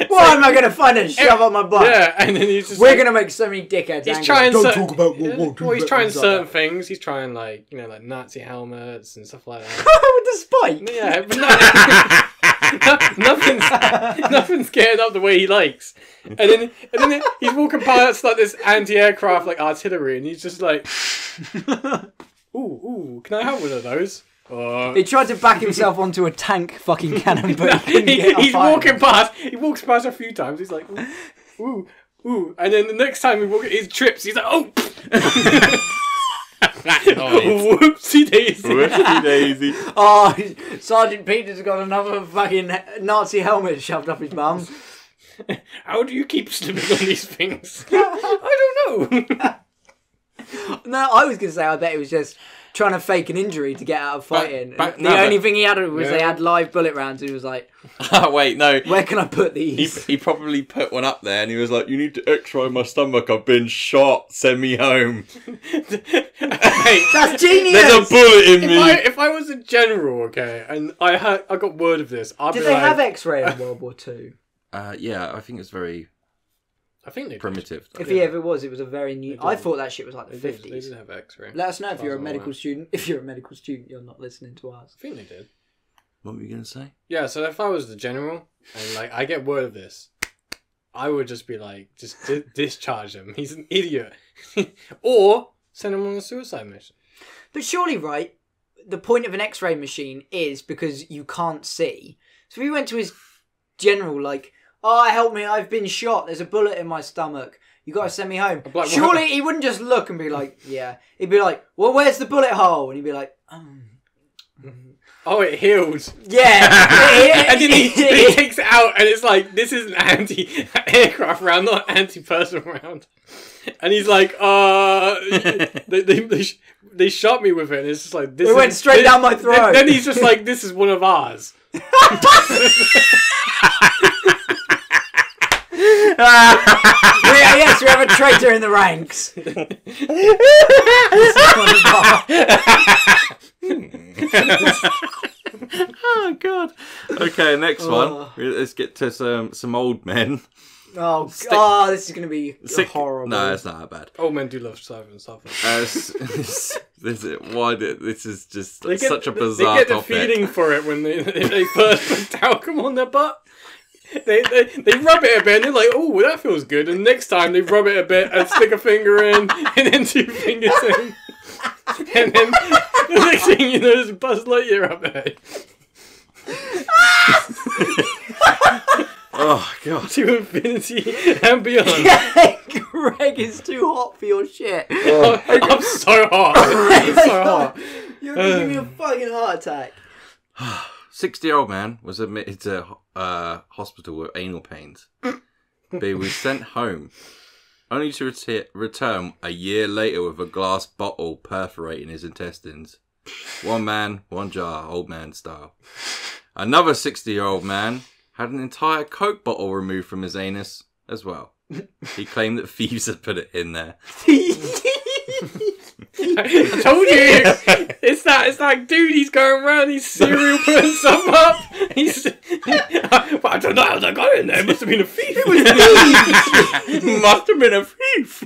Why am I going to find a shove up my butt? Yeah, and then he's just We're like, going to make so many dickheads he's angry. trying Don't certain, talk about World War II. Well, he's trying veterans like certain that. things. He's trying like like Nazi helmets and stuff like that. With the spike. Yeah, but nothing's getting up the way he likes. And then he's walking past like this anti-aircraft like artillery, and he's just like, ooh, can I help with those? He tried to back himself onto a tank fucking cannon, but he couldn't get he's up walking past. He walks past a few times. He's like, ooh, and then the next time he trips. He's like, oh. Whoopsie daisy. Whoopsie daisy. Oh, Sergeant Peter's got another fucking Nazi helmet shoved up his bum. How do you keep slipping on these things? I don't know. No, I was going to say, I bet he was just trying to fake an injury to get out of fighting. The only thing he had was they had live bullet rounds. He was like, Oh wait, no. where can I put these? He probably put one up there, and he was like, "You need to X-ray my stomach. I've been shot. Send me home." Hey, That's genius! There's a bullet in me. if I was a general, okay, and I got word of this, I'd Did be they like, have X-ray in World War II? Yeah, I think it's very I think they did. primitive. If he ever was, it was a very new... I thought that shit was like the They 50s. did have X-ray. Let us know if you're a That's medical alright. student. If you're a medical student, you're not listening to us. I think they did. What were you gonna say? Yeah, so if I was the general and like I get word of this, I would just be like, just discharge him. He's an idiot, or send him on a suicide mission. But surely, right, the point of an X-ray machine is because you can't see. So if he went to his general like, "Oh, help me! I've been shot. There's a bullet in my stomach. You got to send me home." Like, Surely he wouldn't just look and be like, "Yeah." He'd be like, "Well, where's the bullet hole?" And he'd be like, Oh, it healed. "Yeah." And then he takes it out, and it's like, this is an anti-aircraft round, not an anti-person round. And he's like, they shot me with it, and it's just like, this It went straight down my throat. Then he's just like, this is one of ours. Yes, we have a traitor in the ranks. Oh god. Okay, next one. Let's get to some old men. Oh, this is going to be horrible. No, it's not that bad. Old men do love serving stuff. This is just such a bizarre They get the topic. feeling for it when they first put talcum on their butt. They rub it a bit and they're like, oh, that feels good. And next time they rub it a bit and stick a finger in and then 2 fingers in. And then the next thing you know, there's Buzz Lightyear up there. Oh god. To infinity and beyond. Greg is too hot for your shit. I'm so hot. I'm so hot. You're giving me a fucking heart attack. 60-year-old man was admitted to hospital with anal pains. But he was sent home, only to return a year later with a glass bottle perforating his intestines. One man, one jar, old man style. Another 60-year-old man had an entire Coke bottle removed from his anus as well. He claimed that thieves had put it in there. I told you, it's that dude. He's going around. He's serial putting stuff up. But I don't know how that got in there. It must have been a thief. Must have been a thief.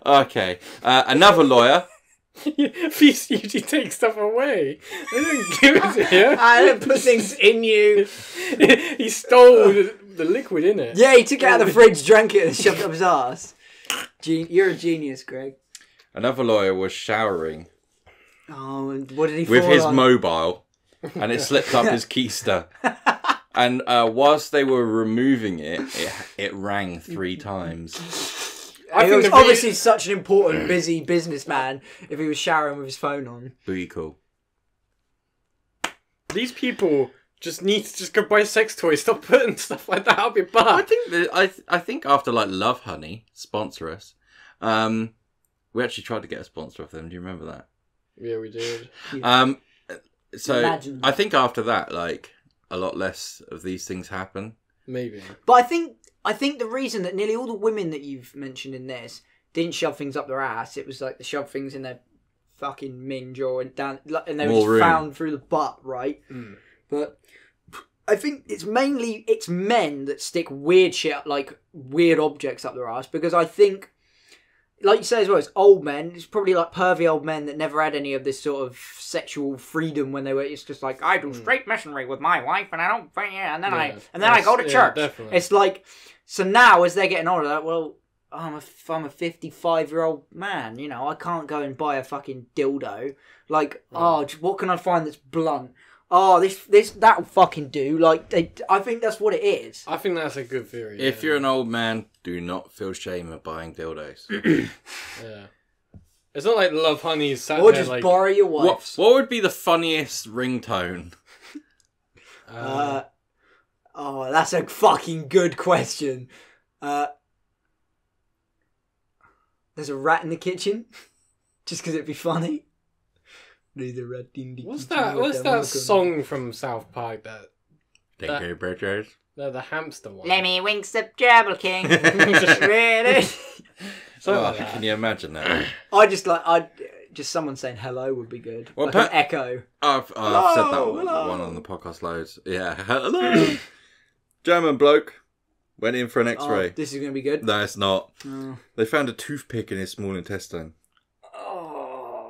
Okay, another lawyer. Thieves usually take stuff away. They don't give it to you. I don't put things in you. He stole the liquid in it. Yeah, he took it out of the fridge, drank it, and shoved it up his ass. You're a genius, Greg. Another lawyer was showering Oh, and what did he with fall his on? mobile, and it slipped up his keister. And whilst they were removing it, it rang 3 times. I He think was the obviously such an important, busy businessman if he was showering with his phone on. Booty call. These people just need to just go buy sex toys. Stop putting stuff like that up your butt. I think after like Love Honey sponsor us, we actually tried to get a sponsor off them. Do you remember that? Yeah, we did. So Imagine that. I think after that, like a lot less of these things happen. Maybe. But I think the reason that nearly all the women that you've mentioned in this didn't shove things up their ass, it was like they shoved things in their fucking minge or down, and they were just found through the butt, right? Mm. But I think it's men that stick weird shit, like weird objects up their ass, because I think, like you say as well, it's old men. It's probably like pervy old men that never had any of this sort of sexual freedom when they were. It's just like, I do straight masonry with my wife, and I don't, and then I go to church. Definitely. It's like, so now as they're getting older, like, well, I'm a 55-year-old man. You know, I can't go and buy a fucking dildo. Like, what can I find that's blunt? Oh, that'll fucking do. Like, I think that's what it is. I think that's a good theory. If you're an old man, do not feel shame at buying dildos. Yeah. It's not like Love Honey's sat Or there just like... borrow your wife's. What would be the funniest ringtone? That's a fucking good question. There's a rat in the kitchen, just because it'd be funny. There's a rat in the What's kitchen. that? What's that song from South Park that Bitches. the hamster one? Let me winks the Gerbil King. Really? Something like that. Can you imagine that? Just someone saying hello would be good. Well, like an echo. I've said that one on the podcast loads. Yeah, hello. German bloke went in for an X-ray. Oh, this is going to be good. No, it's not. Oh. They found a toothpick in his small intestine.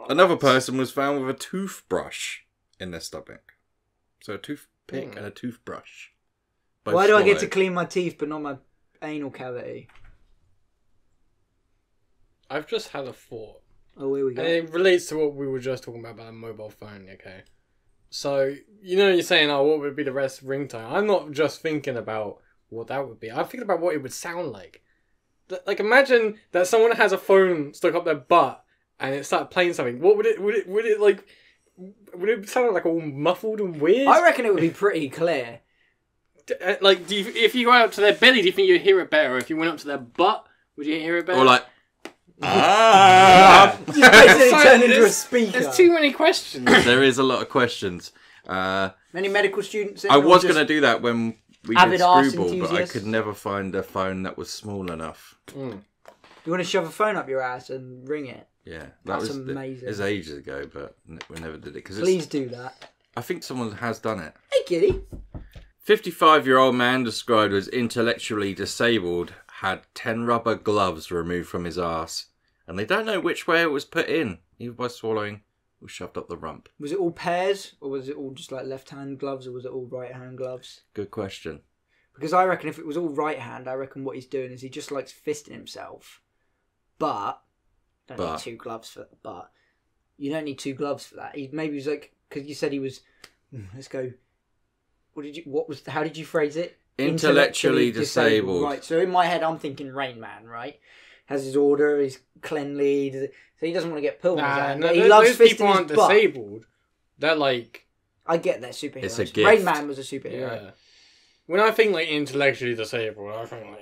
Another person was found with a toothbrush in their stomach. So a toothpick and a toothbrush. Both Why do I get to swallowed. clean my teeth but not my anal cavity? I've just had a thought. Oh, here we go. And it relates to what we were just talking about a mobile phone, okay? So, you're saying, what would be the rest ringtone? I'm not just thinking about what that would be. I'm thinking about what it would sound like. Like, imagine that someone has a phone stuck up their butt and it started playing something. What would it sound like all muffled and weird? I reckon it would be pretty clear. Like, if you go out to their belly, do you think you'd hear it better? Or if you went up to their butt, would you hear it better? Or like... Just basically turn into a speaker. There's too many questions. There is a lot of questions. Many medical students in, I or was just- going to do that when we Avid did arse Screwball, but I enthusiasts? could never find a phone that was small enough. You want to shove a phone up your ass and ring it? Yeah, That's amazing. It was ages ago, but we never did it. Please do that. I think someone has done it. Hey, kitty. 55-year-old man described as intellectually disabled had 10 rubber gloves removed from his arse, and they don't know which way it was put in, either by swallowing or shoved up the rump. Was it all pairs, or was it all just like left-hand gloves, or was it all right-hand gloves? Good question. Because I reckon if it was all right-hand, I reckon what he's doing is he just likes fisting himself. But don't need 2 gloves for that. But you don't need 2 gloves for that. Maybe he was like, because you said he was. Let's go. How did you phrase it? Intellectually disabled. Right. So in my head, I'm thinking Rain Man. Right. Has his order. He's cleanly. So he doesn't want to get pulled. He loves those fisting people aren't his butt. disabled. They're like. I get that superheroes. It's a gift. Rain Man was a superhero. Yeah. When I think like intellectually disabled, I think like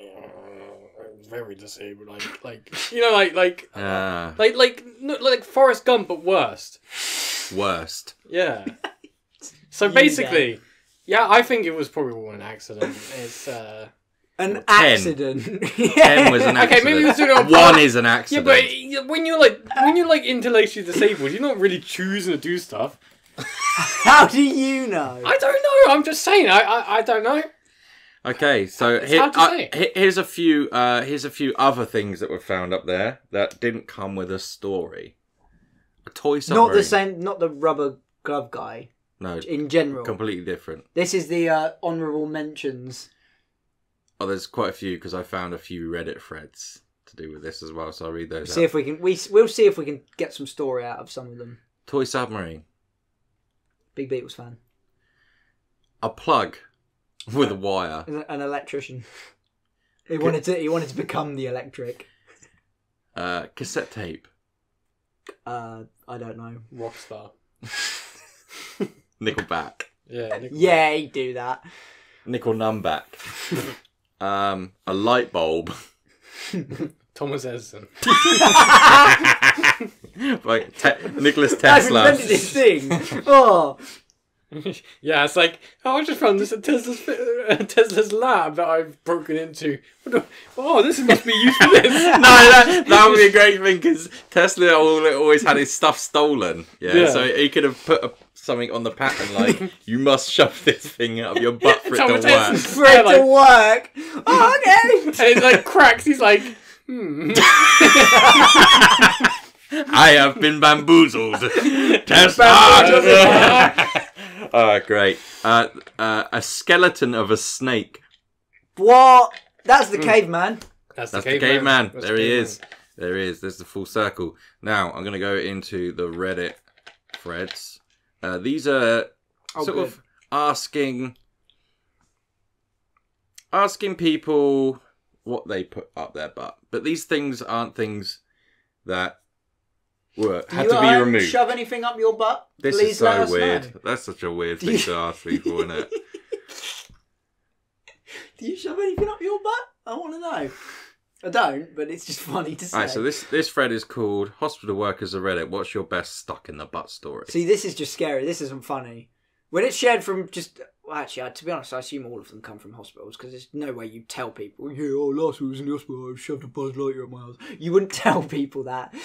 very disabled, like Forrest Gump, but worst. Worst. Yeah. So basically, yeah, I think it was probably all an accident. It's An 10. accident. 10 was an accident. Okay, maybe we do it on 1 is an Yeah, accident. but when you're like intellectually disabled, you're not really choosing to do stuff. How do you know? I don't know. I'm just saying. I don't know. Okay, so It's hard to say. here's a few other things that were found up there that didn't come with a story. A toy submarine. Not the same. Not the rubber glove guy. No, In general, completely different. this is the honourable mentions. Oh, there's quite a few because I found a few Reddit threads to do with this as well. So I'll read those. See if we can. We'll see if we can get some story out of some of them. Toy submarine. Big Beatles fan. A plug with a wire. An electrician. He wanted to become the electric. Cassette tape. I don't know. Rockstar. Nickelback. Yeah. Yeah, he'd do that. Nickel Numback. A light bulb. Thomas Edison. Like Nicholas I've Tesla. invented this thing. Oh, Yeah, it's like, I just found this at Tesla's lab that I've broken into. Oh, this must be used for this. No, that would be a great thing because Tesla always had his stuff stolen. Yeah. So he could have put something on the pattern like, you must shove this thing out of your butt for it to Thomas work. Edison's for it to work. Oh, okay. And it like cracks. He's like, I have been bamboozled. Tesla. Oh, great. A skeleton of a snake. What? That's the caveman. That's the caveman. That's There the he caveman. is. There he is. There's the full circle. Now, I'm going to go into the Reddit threads. These are sort of asking people what they put up their butt. But these things aren't things that had to be removed. Shove anything up your butt? This Please is so let us weird. know. That's such a weird thing to ask people, isn't it? Do you shove anything up your butt? I want to know. I don't, but it's just funny to say. Alright, so this thread is called Hospital Workers of Reddit. What's your best stuck in the butt story? See, this is just scary. This isn't funny. When it's shared from just... Well, actually, to be honest, I assume all of them come from hospitals because there's no way you tell people, yeah, last week I was in the hospital, I shoved a Buzz Lightyear up my house. You wouldn't tell people that.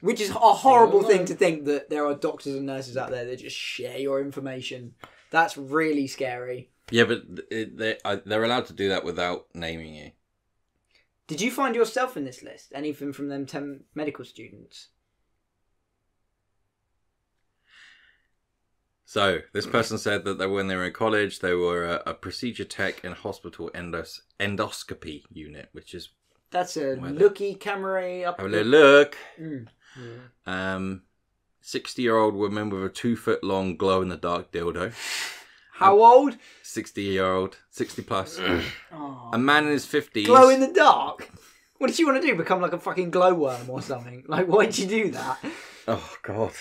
Which is a horrible thing to think, that there are doctors and nurses out there that just share your information. That's really scary. Yeah, but they're allowed to do that without naming you. Did you find yourself in this list? Anything from them 10 medical students? So, this person said that when they were in college, they were a procedure tech in a hospital endoscopy unit, which is... That's a looky camera up. Have a little look. Mm. 60-year-old woman with a 2-foot-long glow-in-the-dark dildo. How old? 60-year-old. 60 plus. Oh. A man in his 50s. Glow in the dark? What did you want to do? Become like a fucking glowworm or something? Like, why did you do that? Oh, God.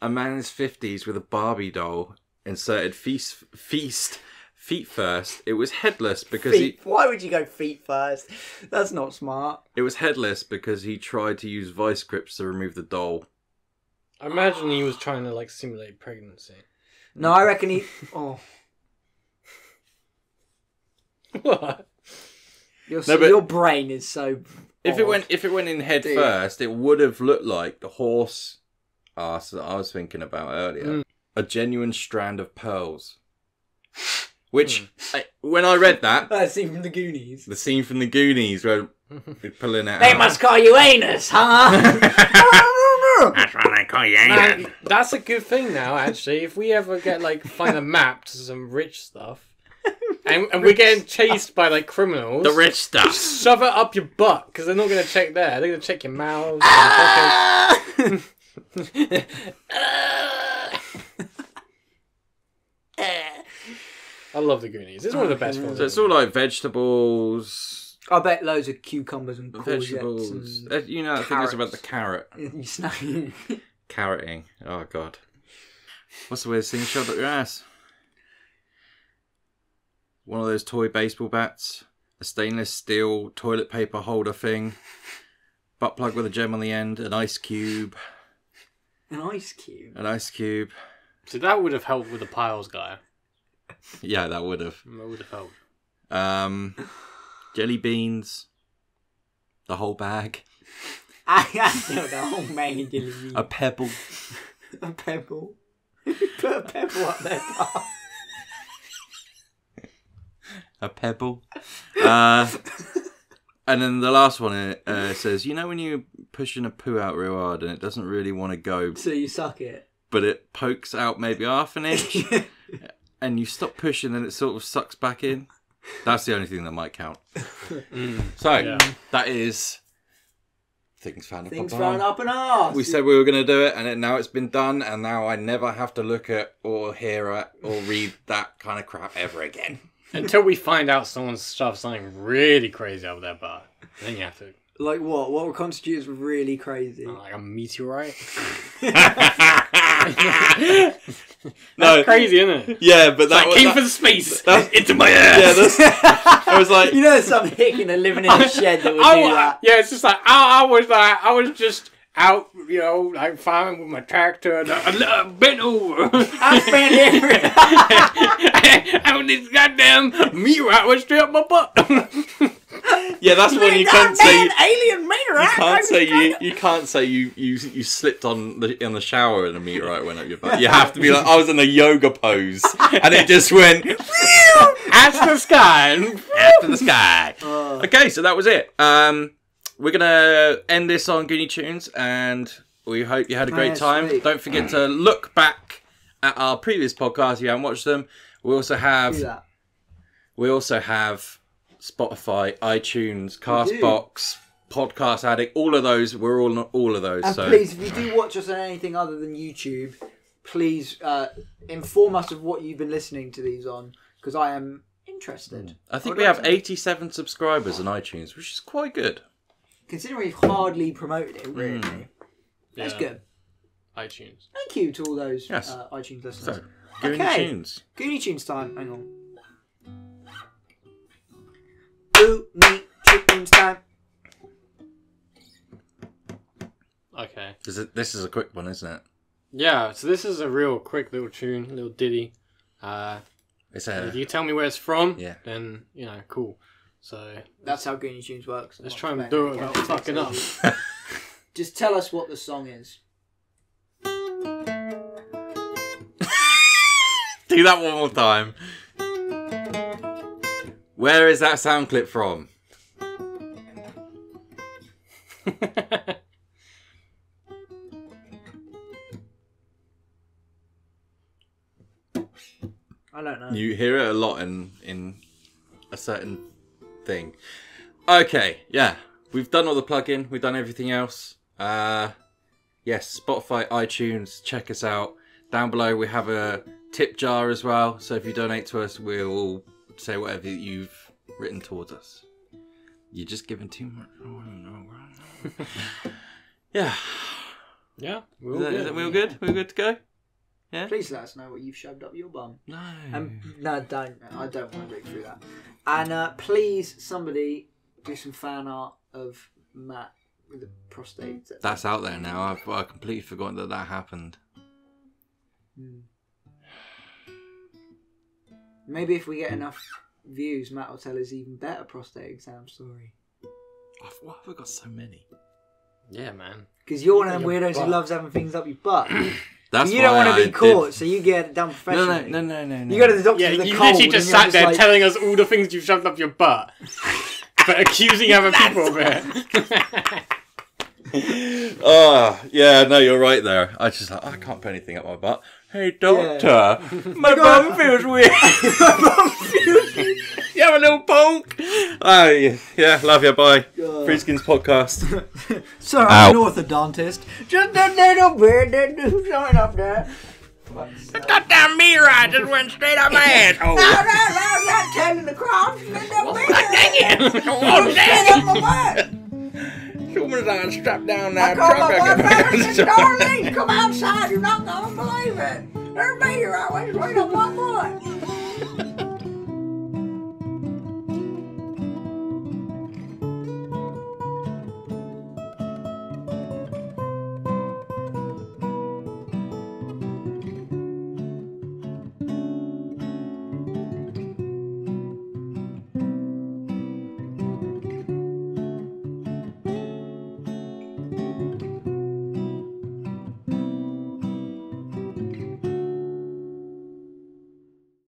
A man in his 50s with a Barbie doll inserted feet first. It was headless because Why would you go feet first? That's not smart. It was headless because he tried to use vice grips to remove the doll. I imagine he was trying to like simulate pregnancy. No, I reckon he... Oh. What? Your brain is so... If it went in head first, it would have looked like the horse ass that I was thinking about earlier. A genuine strand of pearls. Which, when I read that... That scene from the Goonies. The scene from the Goonies where they're pulling it They out. must call you anus, huh? That's why they call you anus. Man, that's a good thing now, actually. If we ever get find a map to some rich stuff, and we're getting chased by criminals, The rich stuff. shove it up your butt because they're not going to check there. They're going to check your mouth. I love the Goonies. It's one of the best films. So it's all like vegetables, I bet loads of cucumbers and courgettes vegetables. and You know, I think it's about the carrot. you snack. Carroting. Oh, God. What's the weirdest thing shoved up your ass? One of those toy baseball bats. A stainless steel toilet paper holder thing. Butt plug with a gem on the end. An ice cube. An ice cube. An ice cube. So that would have helped with the piles guy. Yeah, that would have. That would have helped. Jelly beans. The whole bag. I know the whole man of jelly beans. A pebble. A pebble. Put a pebble up there, Carl. A pebble. And then the last one says, you know when you're pushing a poo out real hard and it doesn't really want to go, So you suck it. but it pokes out maybe half an inch, and you stop pushing and it sort of sucks back in? That's the only thing that might count. So, that is Things Found Up Things Up Found Up an Arse. We said we were going to do it, and now it's been done, and now I never have to look at or hear it or read that kind of crap ever again. Until we find out someone's stuff something really crazy up their butt. Then you have to. Like what? What would constitute as really crazy? Like a meteorite? No. That's crazy, isn't it? Yeah, but that Like, came from space into my Yeah, ass. I was like, You know, some hickiner living in a shed that would do that. Yeah, it's just like I was just out, you know, like farming with my tractor and I bent over. I spent every. And this goddamn meteorite went straight up my butt. yeah, that's when you can't say alien meteorite. you can't say you slipped on the shower and a meteorite went up your butt. You have to be like, I was in a yoga pose and it just went Out to the sky. to the sky. Okay, so that was it. We're gonna end this on Goonie Tunes, and we hope you had a great time. Sweet. Don't forget to look back at our previous podcasts if you haven't watched them. We also have Spotify, iTunes, Castbox, Podcast Addict, all of those. We're all of those. And so please, if you do watch us on anything other than YouTube, please inform us of what you've been listening to these on, because I am interested. I think we have 87 subscribers on iTunes, which is quite good. Considering we've hardly promoted it, really. That's good. iTunes. Thank you to all those Yes. iTunes listeners. So, Goonie Tunes. Goonie Tunes time. Hang on. Goonie Tunes time. Okay. This is a quick one, isn't it? Yeah, so this is a real quick little tune, little ditty. It's If you tell me where it's from, Yeah. then, you know, cool. So, That's how Goonie Tunes works. let's try and do it without fucking up. Just tell us what the song is. Do that one more time. Where is that sound clip from? I don't know. You hear it a lot in a certain thing. Okay, yeah. We've done all the plugin. We've done everything else. Yes, Spotify, iTunes. Check us out. Down below we have a tip jar as well. So if you donate to us, we'll say whatever you've written towards us. You're just giving too much. Yeah. Yeah, Is that we all good? We're good to go? Yeah? Please let us know what you've shoved up your bum. No. No, don't. I don't want to read through that. And please, somebody do some fan art of Matt with a prostate. That's out there now. I've completely forgotten that happened. Maybe if we get enough views, Matt will tell his even better prostate exam story. Why have I got so many? Yeah, man. Because you're one of them Your weirdos who butt. loves having things up your butt. That's You don't why want to I be caught, so you get it done professionally. No. You go to the doctor Yeah, with a you cold. literally just and you're sat there like, telling us all the things you've shoved up your butt. But accusing other people of it. Oh, yeah, no, you're right there. I just like, I can't put anything up my butt. Hey, doctor, my bum feels weird. You have a little punk. Oh, yeah, love you, bye. Threeskins podcast. Sir, I'm an orthodontist. Just a little bit, do something up there. Goddamn meteorite just went straight up my ass. Oh, I'm not telling the cross. dang it. Oh, dang it. Someone's on strapped down that Call my truck. boyfriend and said, Darlene, come outside. You're not going to believe it. There's a meteorite went straight up my butt.